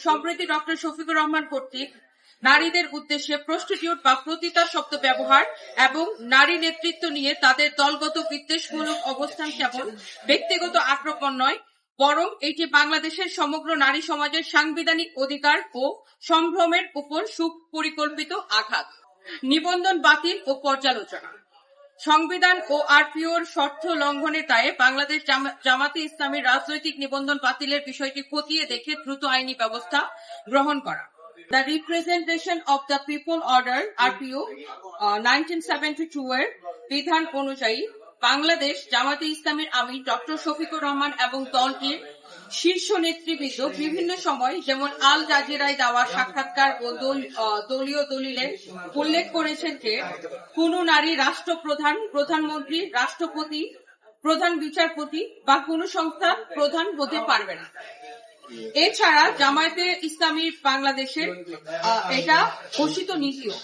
সম্প্রতি ডক্টর শফিকুর রহমান কর্তৃক নারীদের উদ্দেশ্যে প্রস্টিটিউট বা পতিতা শব্দ ব্যবহার এবং নারী নেতৃত্ব নিয়ে তাদের দলগত বিদ্বেষমূলক অবস্থান কেবল ব্যক্তিগত আক্রমণ নয়, বরং এটি বাংলাদেশের সমগ্র নারী সমাজের সাংবিধানিক অধিকার ও সম্ভ্রমের উপর সুপরিকল্পিত আঘাত। নিবন্ধন বাতিল ও পর্যালোচনা। সংবিধান ও আরপিওর শর্ত লঙ্ঘনের দায়ে বাংলাদেশ জামাতে ইসলামীর রাজনৈতিক নিবন্ধন বাতিলের বিষয়টি খতিয়ে দেখে দ্রুত আইনি ব্যবস্থা গ্রহণ করা। The Representation of the People Order RPO 1972 এর বিধান অনুযায়ী বাংলাদেশ জামাতে ইসলামীর আমির ডক্টর শফিকুর রহমান এবং দলটির শীর্ষ নেতৃবৃন্দ বিভিন্ন সময় যেমন আল জাজিরায় দেওয়া সাক্ষাৎকার ও দলীয় দলিলে উল্লেখ করেছেন যে কোন নারী রাষ্ট্রপ্রধান, প্রধানমন্ত্রী, রাষ্ট্রপতি, প্রধান বিচারপতি বা কোন সংস্থা প্রধান হতে পারবে না। এছাড়া জামায়াতে ইসলামী বাংলাদেশের এটা ঘোষিত নীতিও।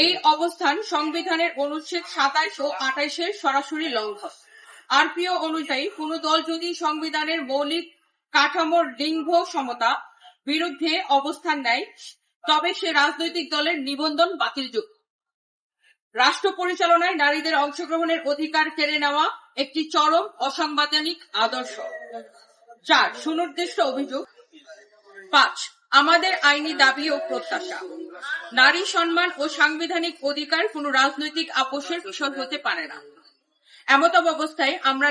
এই অবস্থান সংবিধানের অনুচ্ছেদ 27 ও 28 এর সরাসরি লঙ্ঘন। আরপিও অনুযায়ী কোন দল যদি সংবিধানের মৌলিক কাঠামোর লিঙ্গ সমতা বিরুদ্ধে অবস্থান নেয় তবে সে রাজনৈতিক দলের নিবন্ধন বাতিলযোগ্য। রাষ্ট্র পরিচালনায় নারীদের অংশগ্রহণের অধিকার কেড়ে নেওয়া একটি চরম অসাংবিধানিক আদর্শ। 4. সুনির্দিষ্ট অভিযোগ। 5. আমাদের আইনি দাবি ও প্রত্যাশা। নারী সম্মান ও সাংবিধানিক অধিকার কোন রাজনৈতিক আপোষের বিষয় হতে পারে না। এমত অবস্থায় আমরা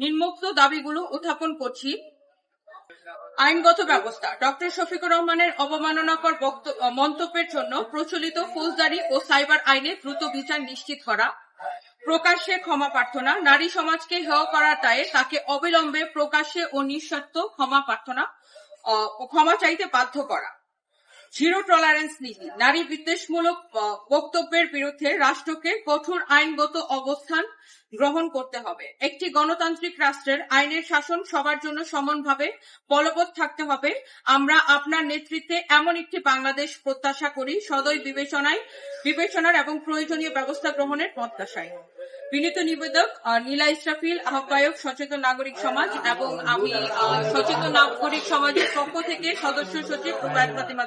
নিম্নোক্ত দাবিগুলো উত্থাপন করছি। আইনগত ব্যবস্থা। ডক্টর শফিকুর রহমানের অবমাননাকর মন্তব্যের জন্য প্রচলিত ফৌজদারি ও সাইবার আইনে দ্রুত বিচার নিশ্চিত করা। প্রকাশ্যে ক্ষমা প্রার্থনা। নারী সমাজকে হেয় করার দায়ে তাকে অবিলম্বে প্রকাশ্যে ও নিঃশর্ত ক্ষমা চাইতে বাধ্য করা। জিরো টলারেন্স নীতি। নারী বিদ্বেষমূলক বক্তব্যের বিরুদ্ধে রাষ্ট্রকে কঠোর আইনগত অবস্থান গ্রহণ করতে হবে। একটি গণতান্ত্রিক রাষ্ট্রের আইনের শাসন সবার জন্য সমানভাবে বলবৎ থাকতে হবে। আমরা আপনার নেতৃত্বে এমন একটি বাংলাদেশ প্রত্যাশা করি সদয় বিবেচনার এবং প্রয়োজনীয় ব্যবস্থা গ্রহণের প্রত্যাশায়। বিনীত নিবেদক নীলা ইসরাফিল, আহ্বায়ক সচেতন নাগরিক সমাজ, এবং আমি সচেতন নাগরিক সমাজের পক্ষ থেকে সদস্য সচিব রুবায়াত ফাতিমা।